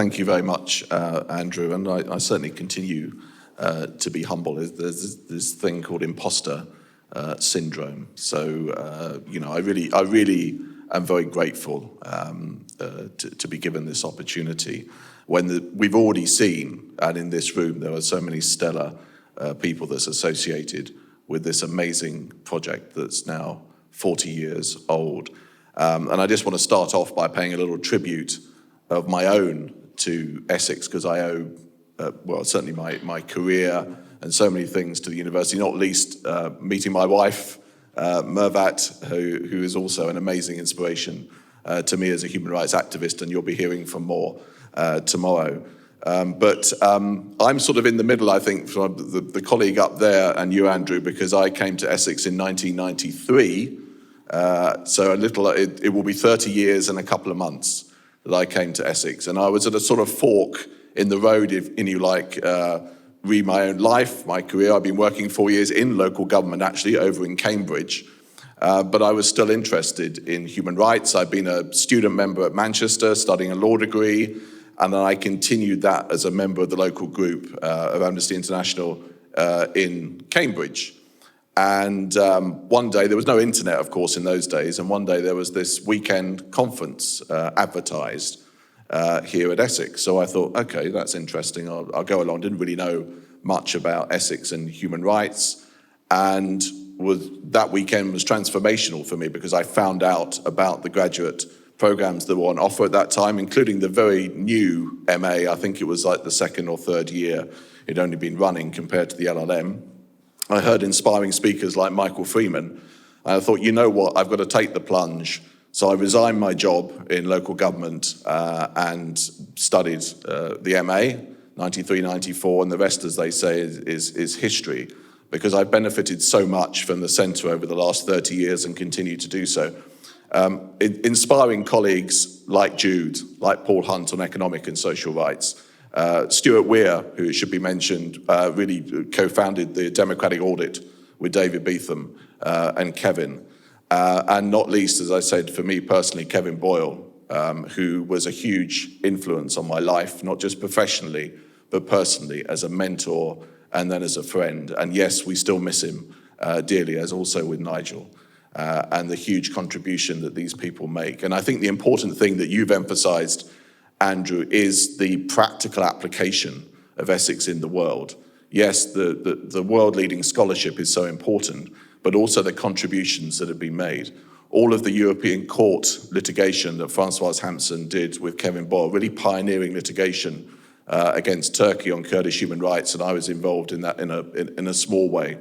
thank you very much, Andrew, and I certainly continue to be humble. There's this thing called imposter syndrome. So, I really am very grateful to be given this opportunity when we've already seen, and in this room there are so many stellar people that's associated with this amazing project that's now 40 years old. And I just want to start off by paying a little tribute of my own to Essex, because I owe, certainly my career and so many things to the university, not least meeting my wife, Mervat, who is also an amazing inspiration to me as a human rights activist, and you'll be hearing from more tomorrow. But I'm sort of in the middle, I think, from the colleague up there and you, Andrew, because I came to Essex in 1993. So it will be 30 years and a couple of months that I came to Essex. And I was at a sort of fork in the road, if you like, read my own life, my career. I've been working 4 years in local government, actually, over in Cambridge. But I was still interested in human rights. I've been a student member at Manchester, studying a law degree. And then I continued that as a member of the local group of Amnesty International in Cambridge. And one day, there was no internet, of course, in those days, and one day there was this weekend conference advertised here at Essex. So I thought, okay, that's interesting, I'll go along. Didn't really know much about Essex and human rights, and that weekend was transformational for me because I found out about the graduate programs that were on offer at that time, including the very new MA. I think it was like the second or third year it'd only been running compared to the LLM. I heard inspiring speakers like Michael Freeman, and I thought, you know what, I've got to take the plunge. So I resigned my job in local government and studied the MA, 93, 94, and the rest, as they say, is history, because I've benefited so much from the centre over the last 30 years and continue to do so. Inspiring colleagues like Jude, like Paul Hunt on economic and social rights, Stuart Weir, who should be mentioned, really co-founded the Democratic Audit with David Beetham and Kevin. And not least, as I said, for me personally, Kevin Boyle, who was a huge influence on my life, not just professionally, but personally, as a mentor and then as a friend. And yes, we still miss him dearly, as also with Nigel, and the huge contribution that these people make. And I think the important thing that you've emphasized, Andrew, is the practical application of Essex in the world. Yes, the world-leading scholarship is so important, but also the contributions that have been made. All of the European Court litigation that Francoise Hampson did with Kevin Boyle, really pioneering litigation against Turkey on Kurdish human rights, and I was involved in that in a small way.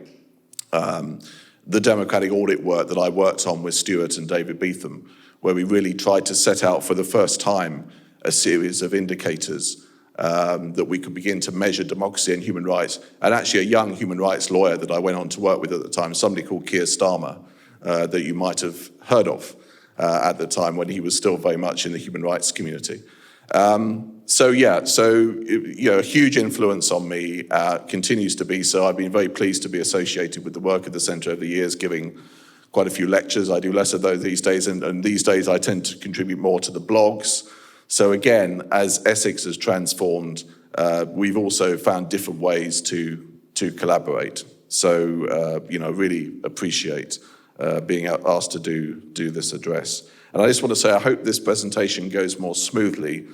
The democratic audit work that I worked on with Stuart and David Beetham, where we really tried to set out for the first time a series of indicators that we could begin to measure democracy and human rights. And actually a young human rights lawyer that I went on to work with at the time, somebody called Keir Starmer, that you might have heard of at the time when he was still very much in the human rights community. A huge influence on me, continues to be so. I've been very pleased to be associated with the work of the Centre over the years, giving quite a few lectures. I do less of those these days, and these days I tend to contribute more to the blogs. So again, as Essex has transformed, we've also found different ways to collaborate. So, really appreciate being asked to do this address. And I just want to say, I hope this presentation goes more smoothly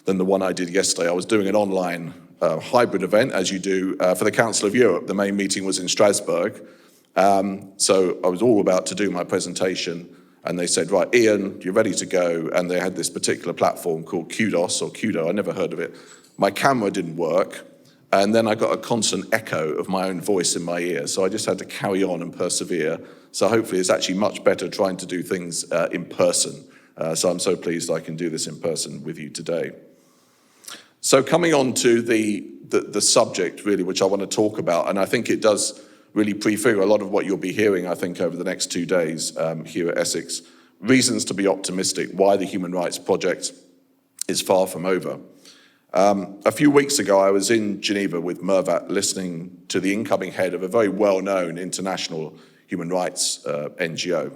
than the one I did yesterday. I was doing an online hybrid event, as you do, for the Council of Europe. The main meeting was in Strasbourg. So I was all about to do my presentation, and they said, right, Ian, you're ready to go. And they had this particular platform called Kudos or Kudo, I never heard of it. My camera didn't work, and then I got a constant echo of my own voice in my ear. So I just had to carry on and persevere. So hopefully it's actually much better trying to do things in person. So I'm so pleased I can do this in person with you today. So coming on to the subject, really, which I want to talk about, and I think it does really prefigure a lot of what you'll be hearing, I think, over the next 2 days here at Essex. Reasons to be optimistic, why the Human Rights Project is far from over. A few weeks ago, I was in Geneva with Mervat, listening to the incoming head of a very well-known international human rights NGO.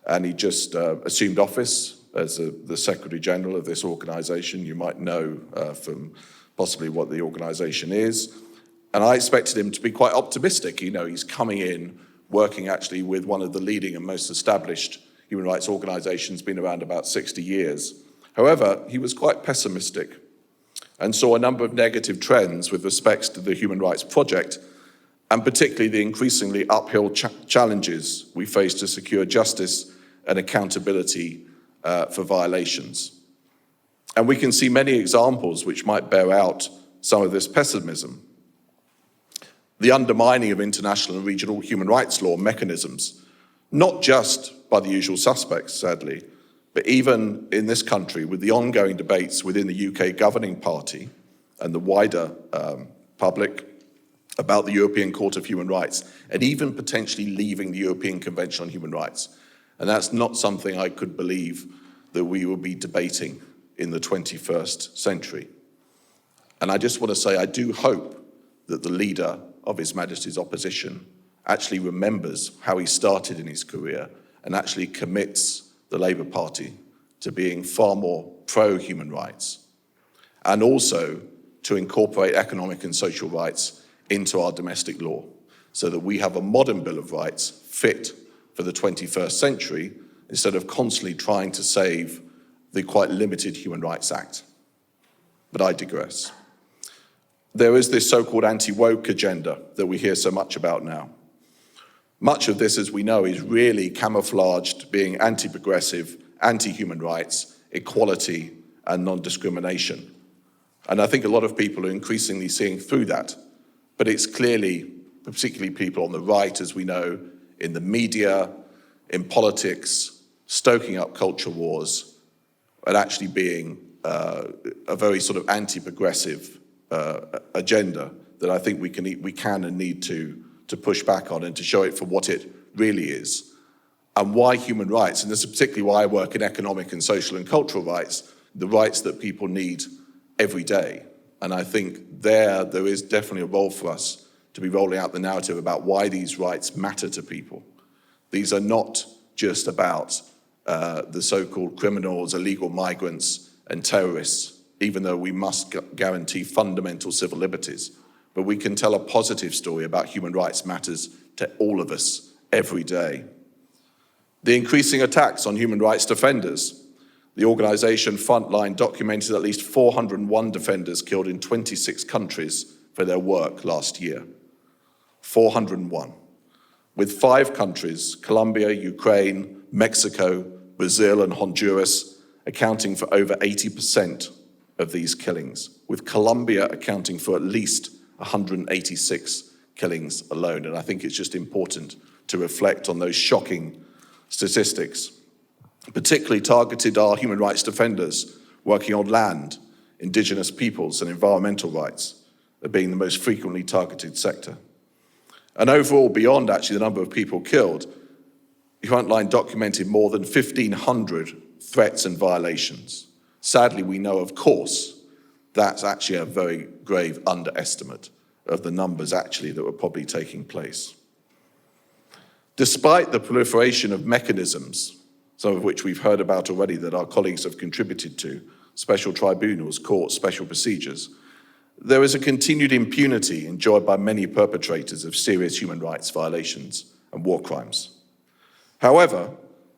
And he just assumed office as the Secretary General of this organisation. You might know from possibly what the organisation is. And I expected him to be quite optimistic. You know, he's coming in, working actually with one of the leading and most established human rights organisations, been around about 60 years. However, he was quite pessimistic and saw a number of negative trends with respect to the Human Rights Project, and particularly the increasingly uphill challenges we face to secure justice and accountability for violations. And we can see many examples which might bear out some of this pessimism. The undermining of international and regional human rights law mechanisms, not just by the usual suspects, sadly, but even in this country with the ongoing debates within the UK governing party and the wider public about the European Court of Human Rights, and even potentially leaving the European Convention on Human Rights. And that's not something I could believe that we will be debating in the 21st century. And I just want to say, I do hope that the leader of His Majesty's opposition actually remembers how he started in his career and actually commits the Labour Party to being far more pro-human rights, and also to incorporate economic and social rights into our domestic law, so that we have a modern Bill of Rights fit for the 21st century, instead of constantly trying to save the quite limited Human Rights Act. But I digress. There is this so-called anti-woke agenda that we hear so much about now. Much of this, as we know, is really camouflaged being anti-progressive, anti-human rights, equality, and non-discrimination. And I think a lot of people are increasingly seeing through that. But it's clearly, particularly people on the right, as we know, in the media, in politics, stoking up culture wars, and actually being a very sort of anti-progressive agenda that I think we can and need to push back on and to show it for what it really is. And why human rights, and this is particularly why I work in economic and social and cultural rights, the rights that people need every day. And I think there is definitely a role for us to be rolling out the narrative about why these rights matter to people. These are not just about the so-called criminals, illegal migrants, and terrorists, even though we must guarantee fundamental civil liberties. But we can tell a positive story about human rights matters to all of us every day. The increasing attacks on human rights defenders. The organisation Frontline documented at least 401 defenders killed in 26 countries for their work last year. 401. With 5 countries, Colombia, Ukraine, Mexico, Brazil, and Honduras, accounting for over 80% of these killings, with Colombia accounting for at least 186 killings alone. And I think it's just important to reflect on those shocking statistics. Particularly targeted are human rights defenders working on land, indigenous peoples, and environmental rights, being the most frequently targeted sector. And overall, beyond actually the number of people killed, Frontline documented more than 1,500 threats and violations. Sadly, we know, of course, that's actually a very grave underestimate of the numbers actually that were probably taking place. Despite the proliferation of mechanisms, some of which we've heard about already that our colleagues have contributed to, special tribunals, courts, special procedures, there is a continued impunity enjoyed by many perpetrators of serious human rights violations and war crimes. However,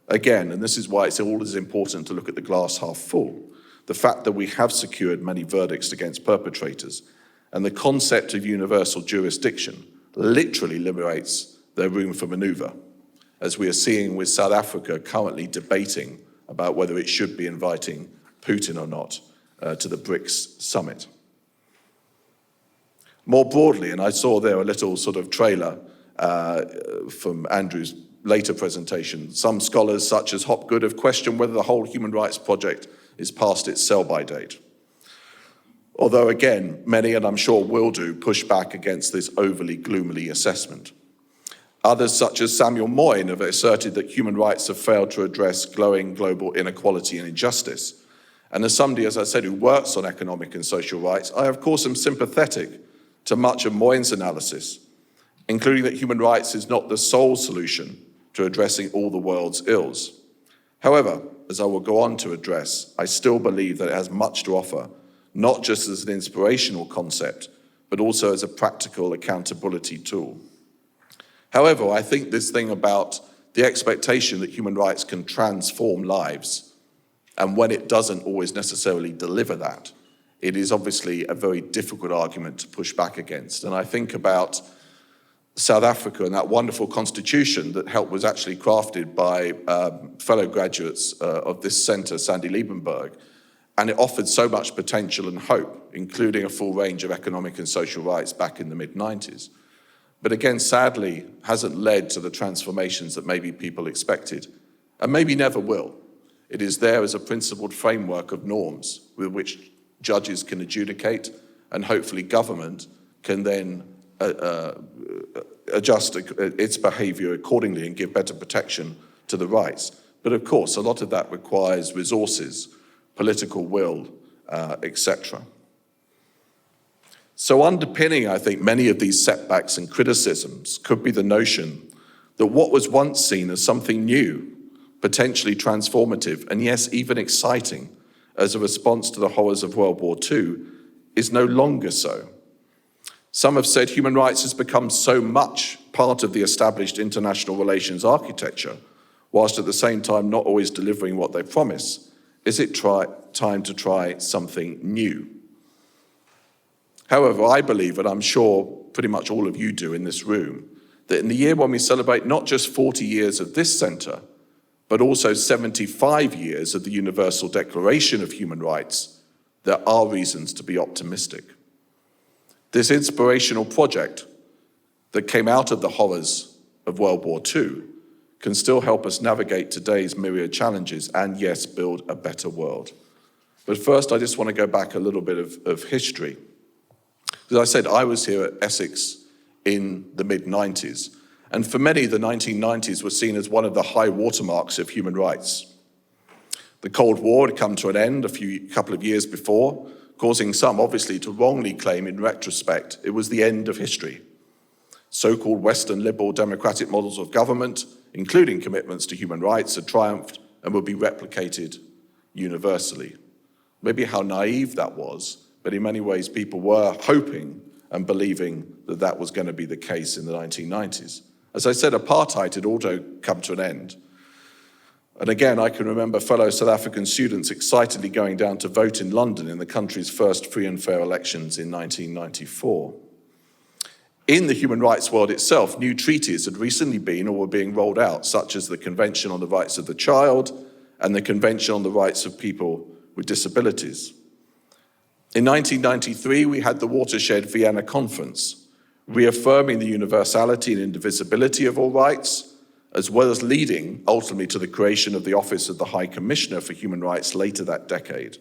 again, and this is why it's always important to look at the glass half full, the fact that we have secured many verdicts against perpetrators and the concept of universal jurisdiction literally liberates their room for maneuver, as we are seeing with South Africa currently debating about whether it should be inviting Putin or not to the BRICS summit. More broadly, and I saw there a little sort of trailer from Andrew's later presentation, some scholars such as Hopgood have questioned whether the whole Human Rights Project is past its sell-by date. Although again, many, and I'm sure will do, push back against this overly gloomily assessment. Others, such as Samuel Moyne, have asserted that human rights have failed to address growing global inequality and injustice. And as somebody, as I said, who works on economic and social rights, I of course am sympathetic to much of Moyne's analysis, including that human rights is not the sole solution to addressing all the world's ills. However, as I will go on to address, I still believe that it has much to offer, not just as an inspirational concept, but also as a practical accountability tool. However, I think this thing about the expectation that human rights can transform lives, and when it doesn't always necessarily deliver that, it is obviously a very difficult argument to push back against. And I think about South Africa and that wonderful constitution that was actually crafted by fellow graduates of this centre, Sandy Liebenberg, and it offered so much potential and hope, including a full range of economic and social rights back in the mid-90s. But again, sadly, hasn't led to the transformations that maybe people expected, and maybe never will. It is there as a principled framework of norms with which judges can adjudicate, and hopefully government can then adjust its behaviour accordingly and give better protection to the rights. But of course, a lot of that requires resources, political will, etc. So underpinning, I think, many of these setbacks and criticisms could be the notion that what was once seen as something new, potentially transformative, and yes, even exciting, as a response to the horrors of World War II, is no longer so. Some have said human rights has become so much part of the established international relations architecture, whilst at the same time not always delivering what they promise. Is it time to try something new? However, I believe, and I'm sure pretty much all of you do in this room, that in the year when we celebrate not just 40 years of this centre, but also 75 years of the Universal Declaration of Human Rights, there are reasons to be optimistic. This inspirational project that came out of the horrors of World War II can still help us navigate today's myriad challenges and, yes, build a better world. But first, I just want to go back a little bit of history. As I said, I was here at Essex in the mid-90s, and for many, the 1990s was seen as one of the high watermarks of human rights. The Cold War had come to an end a couple of years before, causing some, obviously, to wrongly claim in retrospect it was the end of history. So-called Western liberal democratic models of government, including commitments to human rights, had triumphed and would be replicated universally. Maybe how naive that was, but in many ways people were hoping and believing that that was going to be the case in the 1990s. As I said, apartheid had also come to an end. And again, I can remember fellow South African students excitedly going down to vote in London in the country's first free and fair elections in 1994. In the human rights world itself, new treaties had recently been or were being rolled out, such as the Convention on the Rights of the Child and the Convention on the Rights of People with Disabilities. In 1993, we had the Watershed Vienna Conference, reaffirming the universality and indivisibility of all rights, as well as leading, ultimately, to the creation of the Office of the High Commissioner for Human Rights later that decade.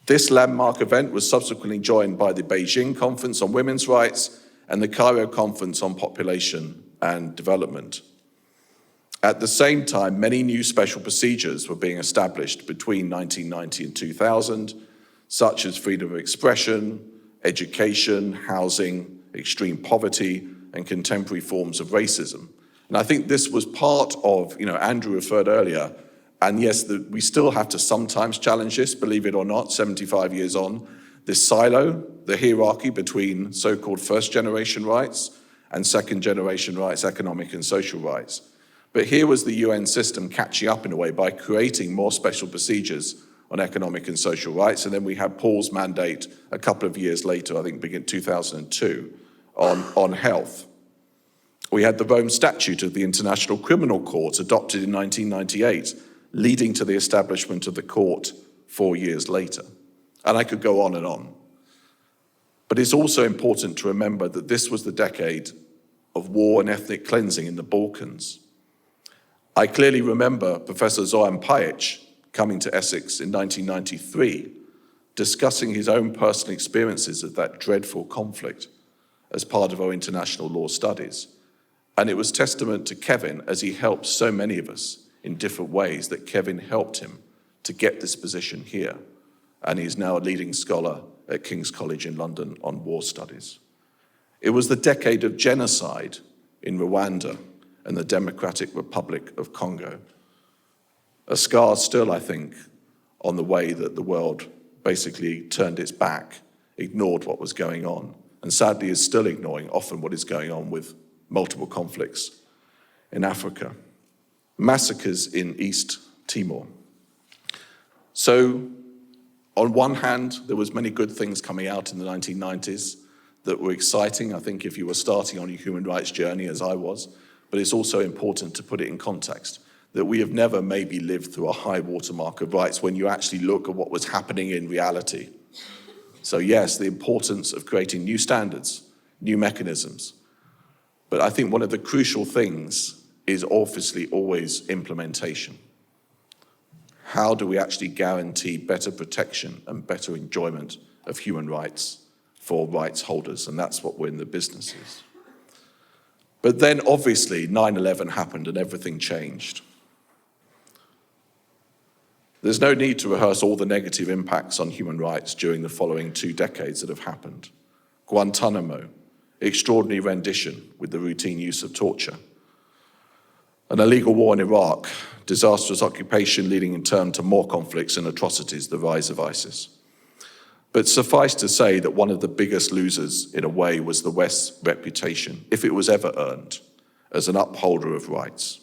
This landmark event was subsequently joined by the Beijing Conference on Women's Rights and the Cairo Conference on Population and Development. At the same time, many new special procedures were being established between 1990 and 2000, such as freedom of expression, education, housing, extreme poverty, and contemporary forms of racism. And I think this was part of, Andrew referred earlier, and yes, we still have to sometimes challenge this, believe it or not, 75 years on, this silo, the hierarchy between so-called first-generation rights and second-generation rights, economic and social rights. But here was the UN system catching up in a way by creating more special procedures on economic and social rights, and then we had Paul's mandate a couple of years later, I think beginning 2002, on health. We had the Rome Statute of the International Criminal Court adopted in 1998, leading to the establishment of the court 4 years later. And I could go on and on. But it's also important to remember that this was the decade of war and ethnic cleansing in the Balkans. I clearly remember Professor Zoran Pajic coming to Essex in 1993, discussing his own personal experiences of that dreadful conflict as part of our international law studies. And it was testament to Kevin, as he helped so many of us in different ways, that Kevin helped him to get this position here. And he's now a leading scholar at King's College in London on war studies. It was the decade of genocide in Rwanda and the Democratic Republic of Congo. A scar still, I think, on the way that the world basically turned its back, ignored what was going on, and sadly is still ignoring often what is going on with multiple conflicts in Africa. Massacres in East Timor. So, on one hand, there was many good things coming out in the 1990s that were exciting, I think, if you were starting on your human rights journey, as I was, but it's also important to put it in context, that we have never maybe lived through a high watermark of rights when you actually look at what was happening in reality. So yes, the importance of creating new standards, new mechanisms, but I think one of the crucial things is obviously always implementation. How do we actually guarantee better protection and better enjoyment of human rights for rights holders? And that's what we're in the business is. But then obviously 9/11 happened and everything changed. There's no need to rehearse all the negative impacts on human rights during the following 2 decades that have happened. Guantanamo, extraordinary rendition with the routine use of torture, an illegal war in Iraq, disastrous occupation leading in turn to more conflicts and atrocities, the rise of ISIS. But suffice to say that one of the biggest losers, in a way, was the West's reputation, if it was ever earned, as an upholder of rights.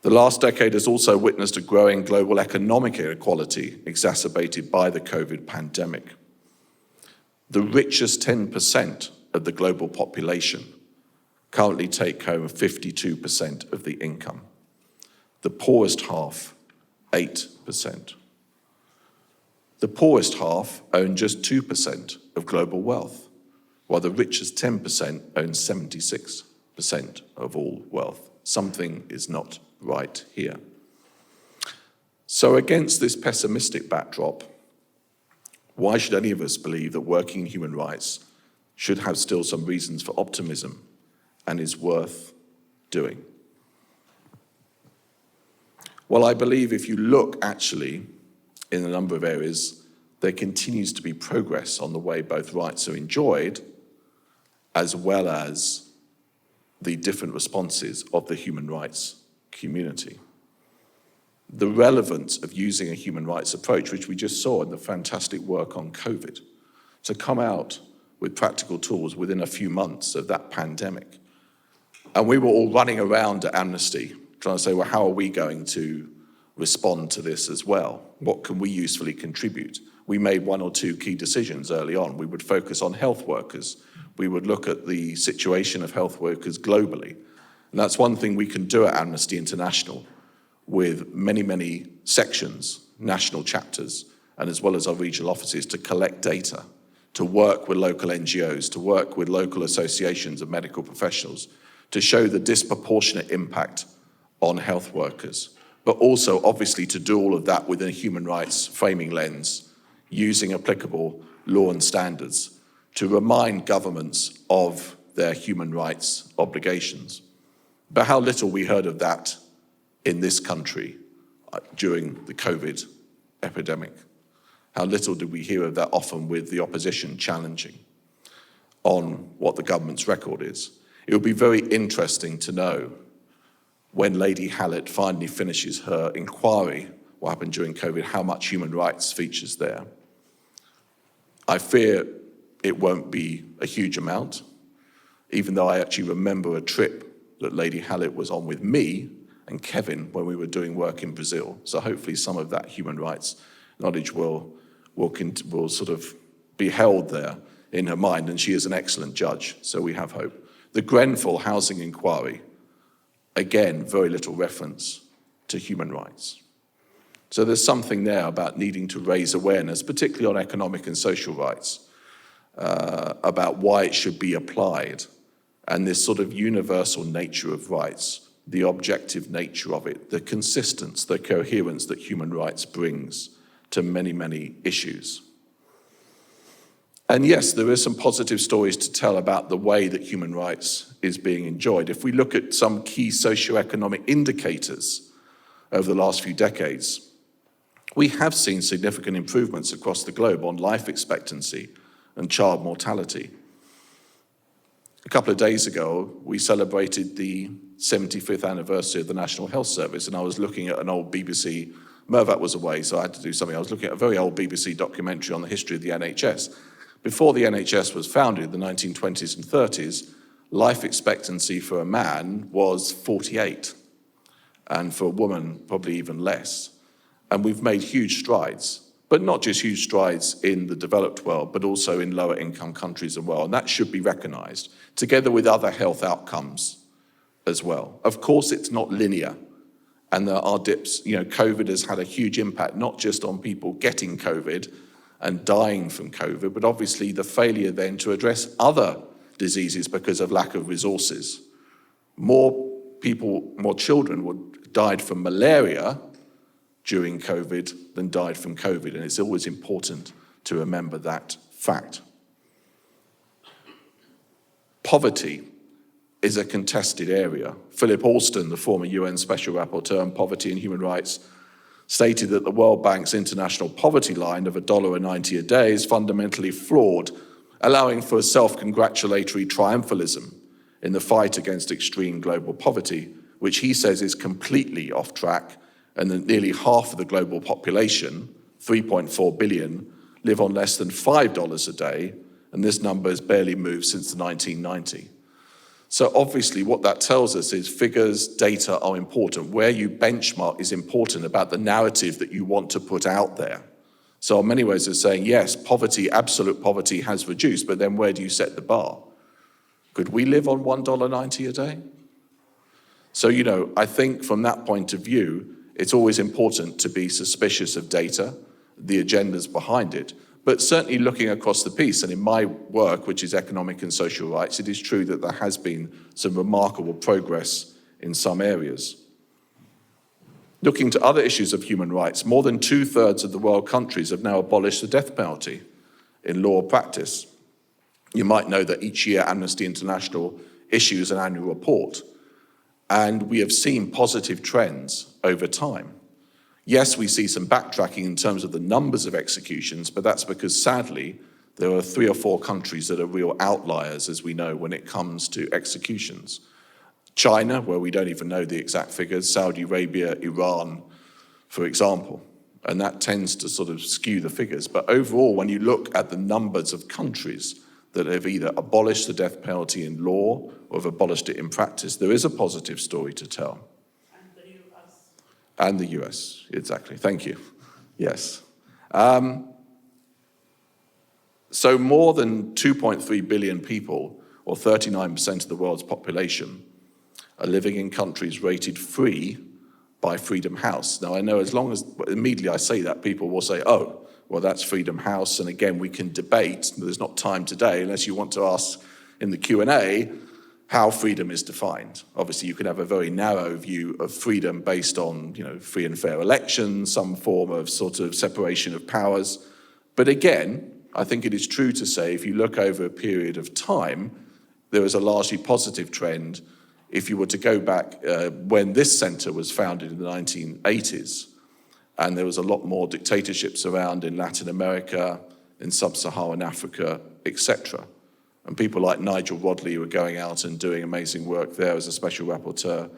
The last decade has also witnessed a growing global economic inequality exacerbated by the COVID pandemic. The richest 10% of the global population currently take home 52% of the income. The poorest half, 8%. The poorest half own just 2% of global wealth, while the richest 10% own 76% of all wealth. Something is not right here. So against this pessimistic backdrop, why should any of us believe that working in human rights should have still some reasons for optimism and is worth doing? Well, I believe if you look actually in a number of areas, there continues to be progress on the way both rights are enjoyed, as well as the different responses of the human rights community. The relevance of using a human rights approach, which we just saw in the fantastic work on COVID, to come out with practical tools within a few months of that pandemic. And we were all running around at Amnesty trying to say, well, how are we going to respond to this as well? What can we usefully contribute? We made 1 or 2 key decisions early on. We would focus on health workers. We would look at the situation of health workers globally. And that's one thing we can do at Amnesty International with many, many sections, national chapters, and as well as our regional offices to collect data, to work with local NGOs, to work with local associations of medical professionals, to show the disproportionate impact on health workers, but also obviously to do all of that within a human rights framing lens, using applicable law and standards to remind governments of their human rights obligations. But how little we heard of that in this country during the COVID epidemic. How little did we hear of that, often with the opposition challenging on what the government's record is. It will be very interesting to know when Lady Hallett finally finishes her inquiry, what happened during COVID, how much human rights features there. I fear it won't be a huge amount, even though I actually remember a trip that Lady Hallett was on with me and Kevin when we were doing work in Brazil. So hopefully some of that human rights knowledge will sort of be held there in her mind, and she is an excellent judge, so we have hope. The Grenfell housing inquiry, again, very little reference to human rights. So there's something there about needing to raise awareness, particularly on economic and social rights, about why it should be applied, and this sort of universal nature of rights, the objective nature of it, the consistency, the coherence that human rights brings to many, many issues. And yes, there are some positive stories to tell about the way that human rights is being enjoyed. If we look at some key socioeconomic indicators over the last few decades, we have seen significant improvements across the globe on life expectancy and child mortality. A couple of days ago, we celebrated the 75th anniversary of the National Health Service, and I was looking at an old BBC, Mervat was away, so I had to do something. I was looking at a very old BBC documentary on the history of the NHS. Before the NHS was founded in the 1920s and 30s, life expectancy for a man was 48, and for a woman, probably even less. And we've made huge strides, but not just huge strides in the developed world, but also in lower income countries as well. And that should be recognized, together with other health outcomes as well. Of course, it's not linear, and there are dips. You know, COVID has had a huge impact, not just on people getting COVID and dying from COVID, but obviously the failure then to address other diseases because of lack of resources. More people, more children died from malaria during COVID than died from COVID, and it's always important to remember that fact. Poverty is a contested area. Philip Alston, the former UN Special Rapporteur on Poverty and Human Rights, stated that the World Bank's international poverty line of $1.90 a day is fundamentally flawed, allowing for a self-congratulatory triumphalism in the fight against extreme global poverty, which he says is completely off track, and that nearly half of the global population, 3.4 billion, live on less than $5 a day, and this number has barely moved since the 1990s. So obviously what that tells us is figures, data are important. Where you benchmark is important about the narrative that you want to put out there. So in many ways, they're saying, yes, poverty, absolute poverty has reduced, but then where do you set the bar? Could we live on $1.90 a day? So, you know, I think from that point of view, it's always important to be suspicious of data, the agendas behind it, but certainly looking across the piece, and in my work, which is economic and social rights, it is true that there has been some remarkable progress in some areas. Looking to other issues of human rights, more than 2/3 of the world countries have now abolished the death penalty in law practice. You might know that each year Amnesty International issues an annual report, and we have seen positive trends over time. Yes, we see some backtracking in terms of the numbers of executions, but that's because sadly, there are 3 or 4 countries that are real outliers, as we know, when it comes to executions. China, where we don't even know the exact figures, Saudi Arabia, Iran, for example. And that tends to sort of skew the figures. But overall, when you look at the numbers of countries that have either abolished the death penalty in law or have abolished it in practice, there is a positive story to tell. And the US. And the US, exactly. Thank you. Yes. So more than 2.3 billion people, or 39% of the world's population, are living in countries rated free by Freedom House. Now, I know as long as immediately I say that, people will say, oh, well, that's Freedom House. And again, we can debate, there's not time today, unless you want to ask in the Q&A, how freedom is defined. Obviously, you can have a very narrow view of freedom based on, you know, free and fair elections, some form of sort of separation of powers. But again, I think it is true to say, if you look over a period of time, there is a largely positive trend. If you were to go back when this centre was founded in the 1980s, and there was a lot more dictatorships around in Latin America, in sub-Saharan Africa, etc. And people like Nigel Rodley were going out and doing amazing work there as a special rapporteur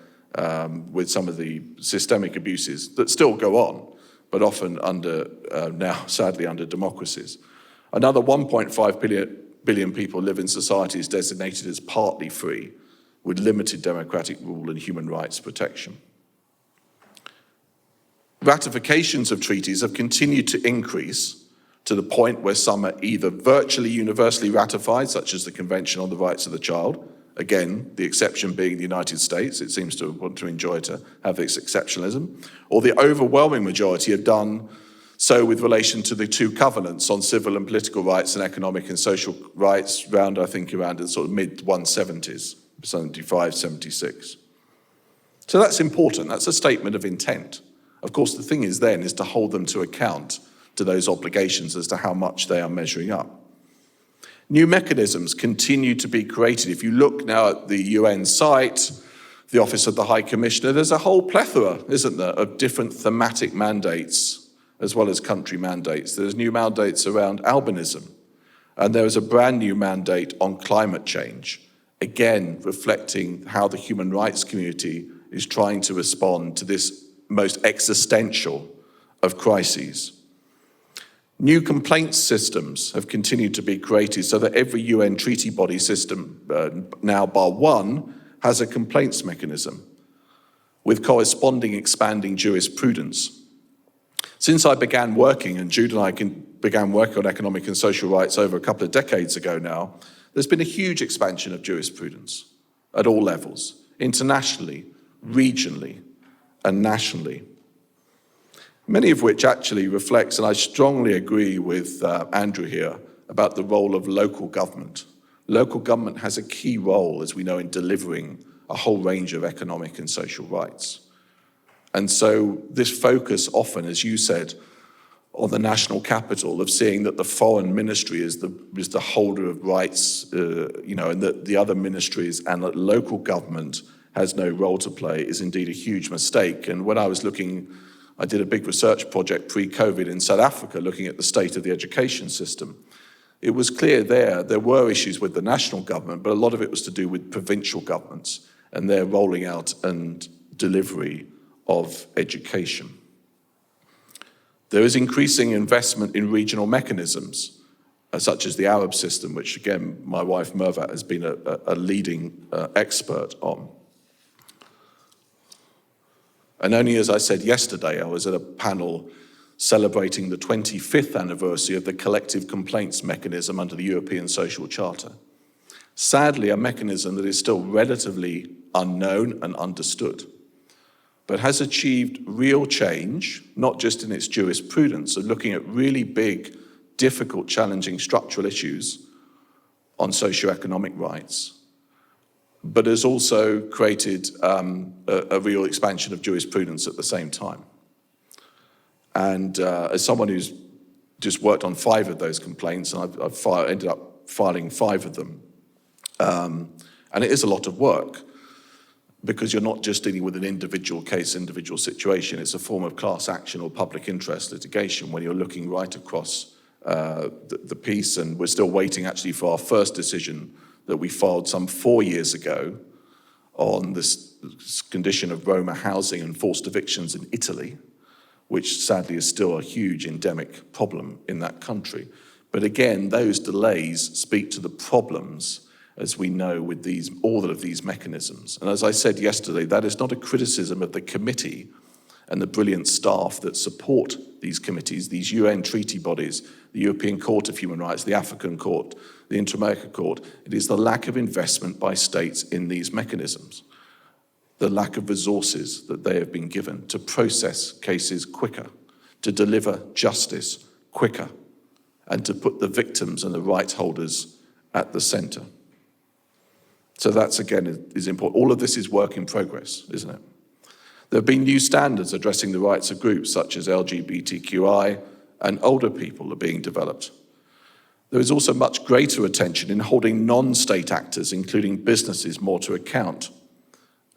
with some of the systemic abuses that still go on, but often under, now sadly under democracies. Another 1.5 billion people live in societies designated as partly free, with limited democratic rule and human rights protection. Ratifications of treaties have continued to increase to the point where some are either virtually universally ratified, such as the Convention on the Rights of the Child, again, the exception being the United States, it seems to want to enjoy to have its exceptionalism, or the overwhelming majority have done so with relation to the 2 covenants on civil and political rights and economic and social rights, I think around the sort of mid-170s. 75, 76. So that's important. That's a statement of intent. Of course, the thing is then is to hold them to account to those obligations as to how much they are measuring up. New mechanisms continue to be created. If you look now at the UN site, the Office of the High Commissioner, there's a whole plethora, isn't there, of different thematic mandates as well as country mandates. There's new mandates around albinism, and there is a brand new mandate on climate change. again, reflecting how the human rights community is trying to respond to this most existential of crises. New complaints systems have continued to be created so that every UN treaty body system, now bar one, has a complaints mechanism with corresponding expanding jurisprudence. Since I began working, and Jude and I began working on economic and social rights over a couple of decades ago now, there's been a huge expansion of jurisprudence at all levels, internationally, regionally, and nationally. Many of which actually reflects, and I strongly agree with Andrew here, about the role of local government. Local government has a key role, as we know, in delivering a whole range of economic and social rights. And so this focus often, as you said, on the national capital, of seeing that the foreign ministry is the holder of rights, and that the other ministries and that local government has no role to play, is indeed a huge mistake. And when I did a big research project pre-COVID in South Africa looking at the state of the education system. It was clear there were issues with the national government, but a lot of it was to do with provincial governments and their rolling out and delivery of education. There is increasing investment in regional mechanisms, such as the Arab system, which again, my wife Mervat has been a leading expert on. And only as I said yesterday, I was at a panel celebrating the 25th anniversary of the collective complaints mechanism under the European Social Charter. Sadly, a mechanism that is still relatively unknown and understood, but has achieved real change, not just in its jurisprudence of looking at really big, difficult, challenging structural issues on socioeconomic rights, but has also created a real expansion of jurisprudence at the same time. And as someone who's just worked on 5 of those complaints, and I've ended up filing 5 of them, and it is a lot of work, because you're not just dealing with an individual case, individual situation. It's a form of class action or public interest litigation when you're looking right across the piece, and we're still waiting actually for our first decision that we filed some 4 years ago on this condition of Roma housing and forced evictions in Italy, which sadly is still a huge endemic problem in that country. But again, those delays speak to the problems, as we know, with all of these mechanisms. And as I said yesterday, that is not a criticism of the committee and the brilliant staff that support these committees, these UN treaty bodies, the European Court of Human Rights, the African Court, the Inter-America Court. It is the lack of investment by states in these mechanisms, the lack of resources that they have been given to process cases quicker, to deliver justice quicker, and to put the victims and the rights holders at the center. So that's, again, is important. All of this is work in progress, isn't it? There have been new standards addressing the rights of groups such as LGBTQI and older people are being developed. There is also much greater attention in holding non-state actors, including businesses, more to account.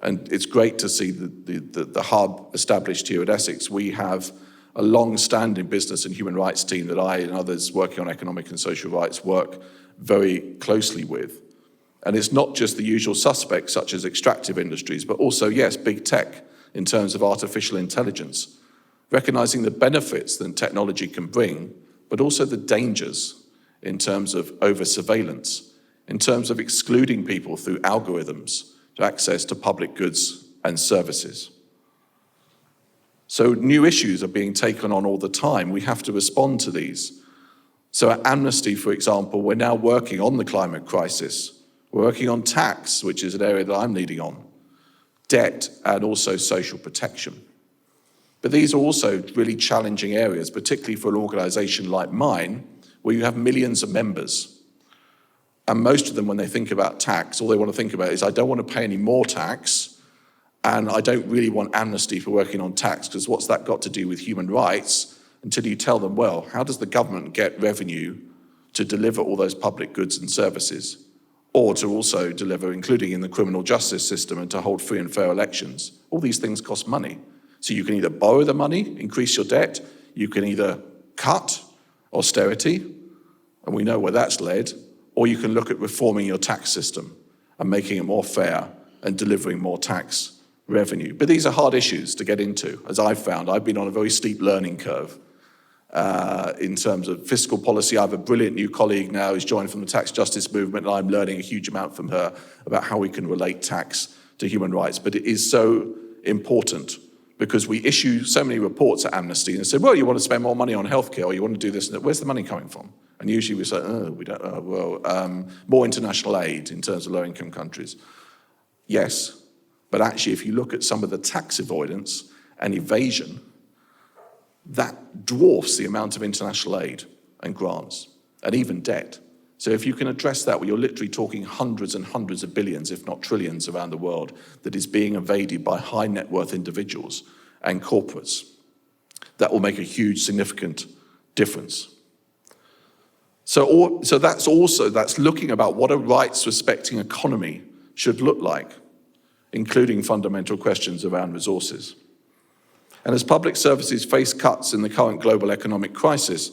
And it's great to see the hub established here at Essex. We have a long-standing business and human rights team that I and others working on economic and social rights work very closely with. And it's not just the usual suspects such as extractive industries, but also, yes, big tech in terms of artificial intelligence, recognizing the benefits that technology can bring, but also the dangers in terms of over-surveillance, in terms of excluding people through algorithms to access to public goods and services. So new issues are being taken on all the time. We have to respond to these. So at Amnesty, for example, we're now working on the climate crisis. We're working on tax, which is an area that I'm leading on, debt, and also social protection. But these are also really challenging areas, particularly for an organization like mine, where you have millions of members. And most of them, when they think about tax, all they want to think about is, I don't want to pay any more tax, and I don't really want amnesty for working on tax, because what's that got to do with human rights? Until you tell them, well, how does the government get revenue to deliver all those public goods and services? Or to also deliver, including in the criminal justice system, and to hold free and fair elections. All these things cost money. So you can either borrow the money, increase your debt, you can either cut austerity, and we know where that's led, or you can look at reforming your tax system and making it more fair and delivering more tax revenue. But these are hard issues to get into. As I've found, I've been on a very steep learning curve in terms of fiscal policy. I have a brilliant new colleague now who's joined from the tax justice movement, and I'm learning a huge amount from her about how we can relate tax to human rights. But it is so important because we issue so many reports at Amnesty and say, well, you want to spend more money on healthcare or you want to do this and that. Where's the money coming from? And usually we say, more international aid in terms of low-income countries. Yes, but actually if you look at some of the tax avoidance and evasion, that dwarfs the amount of international aid and grants and even debt. So if you can address that, well, you're literally talking hundreds and hundreds of billions, if not trillions around the world that is being evaded by high net worth individuals and corporates. That will make a huge, significant difference. So that's looking about what a rights-respecting economy should look like, including fundamental questions around resources. And as public services face cuts in the current global economic crisis,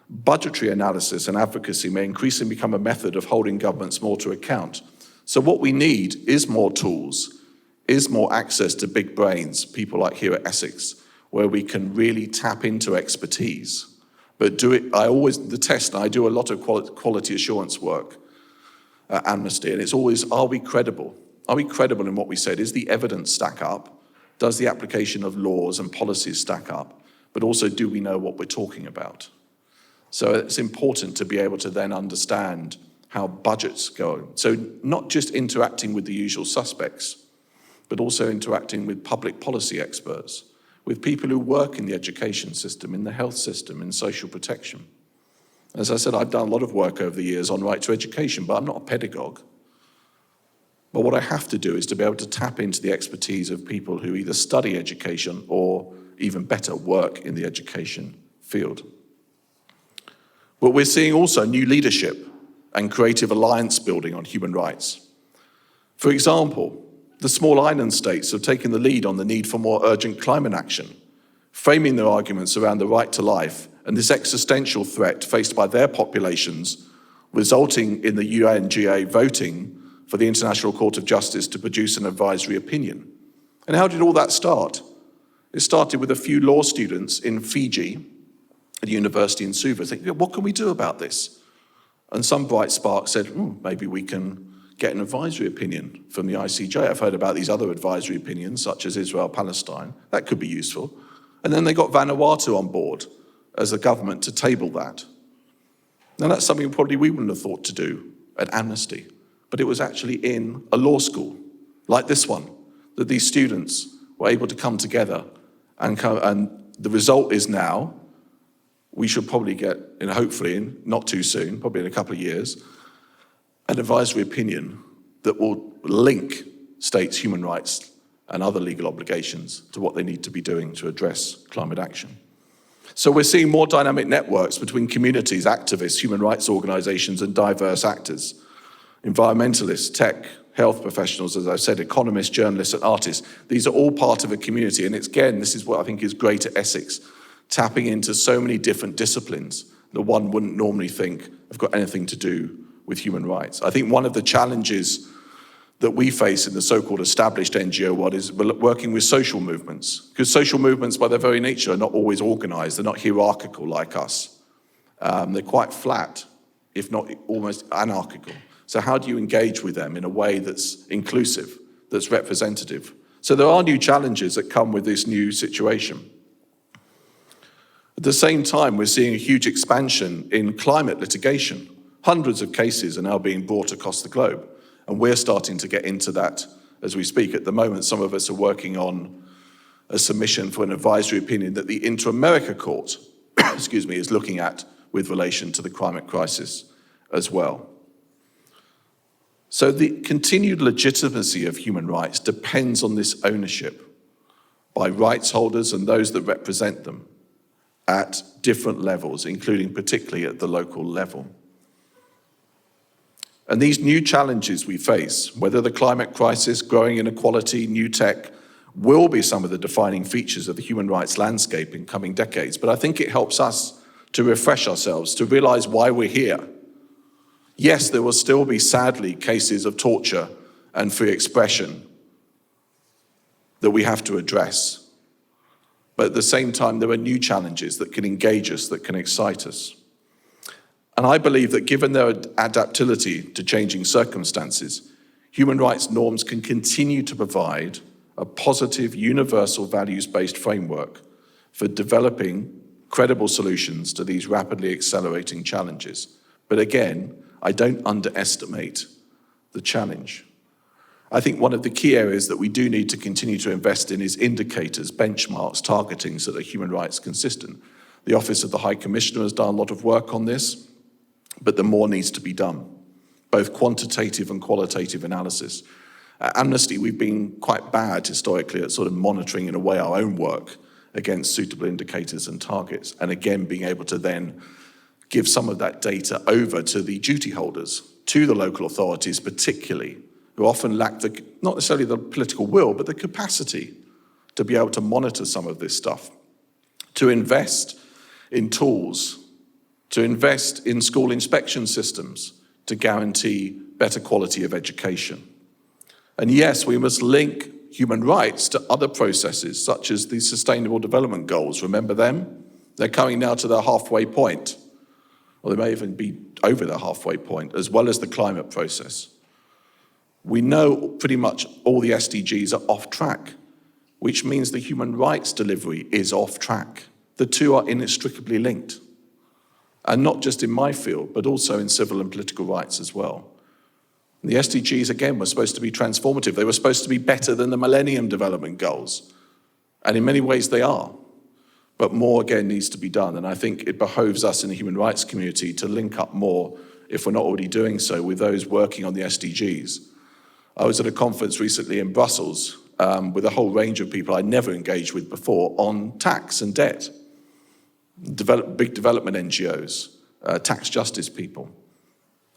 budgetary analysis and advocacy may increasingly become a method of holding governments more to account. So what we need is more tools, is more access to big brains, people like here at Essex, where we can really tap into expertise. But do it, I do a lot of quality assurance work at Amnesty, and it's always, are we credible? Are we credible in what we said? Is the evidence stack up? Does the application of laws and policies stack up? But also, do we know what we're talking about? So it's important to be able to then understand how budgets go. So not just interacting with the usual suspects, but also interacting with public policy experts, with people who work in the education system, in the health system, in social protection. As I said, I've done a lot of work over the years on right to education, but I'm not a pedagogue. But what I have to do is to be able to tap into the expertise of people who either study education or, even better, work in the education field. But we're seeing also new leadership and creative alliance building on human rights. For example, the small island states have taken the lead on the need for more urgent climate action, framing their arguments around the right to life and this existential threat faced by their populations, resulting in the UNGA voting for the International Court of Justice to produce an advisory opinion. And how did all that start? It started with a few law students in Fiji, at a university in Suva, thinking, what can we do about this? And some bright spark said, maybe we can get an advisory opinion from the ICJ. I've heard about these other advisory opinions, such as Israel-Palestine. That could be useful. And then they got Vanuatu on board as a government to table that. Now that's something probably we wouldn't have thought to do at Amnesty, but it was actually in a law school like this one, that these students were able to come together and the result is now, we should probably get, and hopefully in not too soon, probably in a couple of years, an advisory opinion that will link states' human rights and other legal obligations to what they need to be doing to address climate action. So we're seeing more dynamic networks between communities, activists, human rights organizations, and diverse actors. Environmentalists, tech, health professionals, as I've said, economists, journalists, and artists. These are all part of a community, and this is what I think is great at Essex, tapping into so many different disciplines that one wouldn't normally think have got anything to do with human rights. I think one of the challenges that we face in the so-called established NGO world is working with social movements, because social movements by their very nature are not always organized, they're not hierarchical like us. They're quite flat, if not almost anarchical. So how do you engage with them in a way that's inclusive, that's representative? So there are new challenges that come with this new situation. At the same time, we're seeing a huge expansion in climate litigation. Hundreds of cases are now being brought across the globe, and we're starting to get into that as we speak. At the moment, some of us are working on a submission for an advisory opinion that the Inter-America Court, is looking at with relation to the climate crisis as well. So the continued legitimacy of human rights depends on this ownership by rights holders and those that represent them at different levels, including particularly at the local level. And these new challenges we face, whether the climate crisis, growing inequality, new tech, will be some of the defining features of the human rights landscape in coming decades. But I think it helps us to refresh ourselves, to realize why we're here. Yes, there will still be, sadly, cases of torture and free expression that we have to address. But at the same time, there are new challenges that can engage us, that can excite us. And I believe that given their adaptability to changing circumstances, human rights norms can continue to provide a positive, universal, values-based framework for developing credible solutions to these rapidly accelerating challenges. But again, I don't underestimate the challenge. I think one of the key areas that we do need to continue to invest in is indicators, benchmarks, targeting so that human rights consistent. The Office of the High Commissioner has done a lot of work on this, but the more needs to be done, both quantitative and qualitative analysis. At Amnesty, we've been quite bad historically at sort of monitoring in a way our own work against suitable indicators and targets, and again being able to then give some of that data over to the duty holders, to the local authorities particularly, who often lack not necessarily the political will, but the capacity to be able to monitor some of this stuff, to invest in tools, to invest in school inspection systems to guarantee better quality of education. And yes, we must link human rights to other processes, such as the Sustainable Development Goals. Remember them? They're coming now to their halfway point, or they may even be over their halfway point, as well as the climate process. We know pretty much all the SDGs are off track, which means the human rights delivery is off track. The two are inextricably linked. And not just in my field, but also in civil and political rights as well. The SDGs, again, were supposed to be transformative. They were supposed to be better than the Millennium Development Goals. And in many ways they are. But more, again, needs to be done. And I think it behoves us in the human rights community to link up more, if we're not already doing so, with those working on the SDGs. I was at a conference recently in Brussels with a whole range of people I'd never engaged with before on tax and debt. Big development NGOs, tax justice people.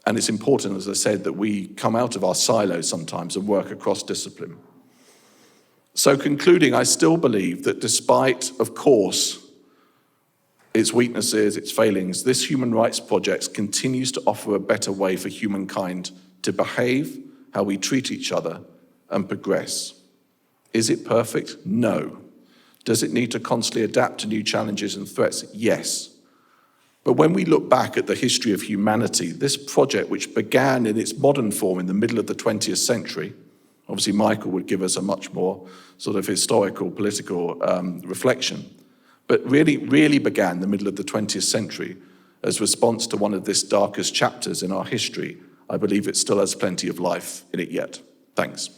And it's important, as I said, that we come out of our silos sometimes and work across discipline. So concluding, I still believe that despite, of course, its weaknesses, its failings, this human rights project continues to offer a better way for humankind to behave, how we treat each other, and progress. Is it perfect? No. Does it need to constantly adapt to new challenges and threats? Yes. But when we look back at the history of humanity, this project, which began in its modern form in the middle of the 20th century, obviously Michael would give us a much more sort of historical, political reflection, but really began in the middle of the 20th century as response to one of this darkest chapters in our history. I believe it still has plenty of life in it yet. Thanks.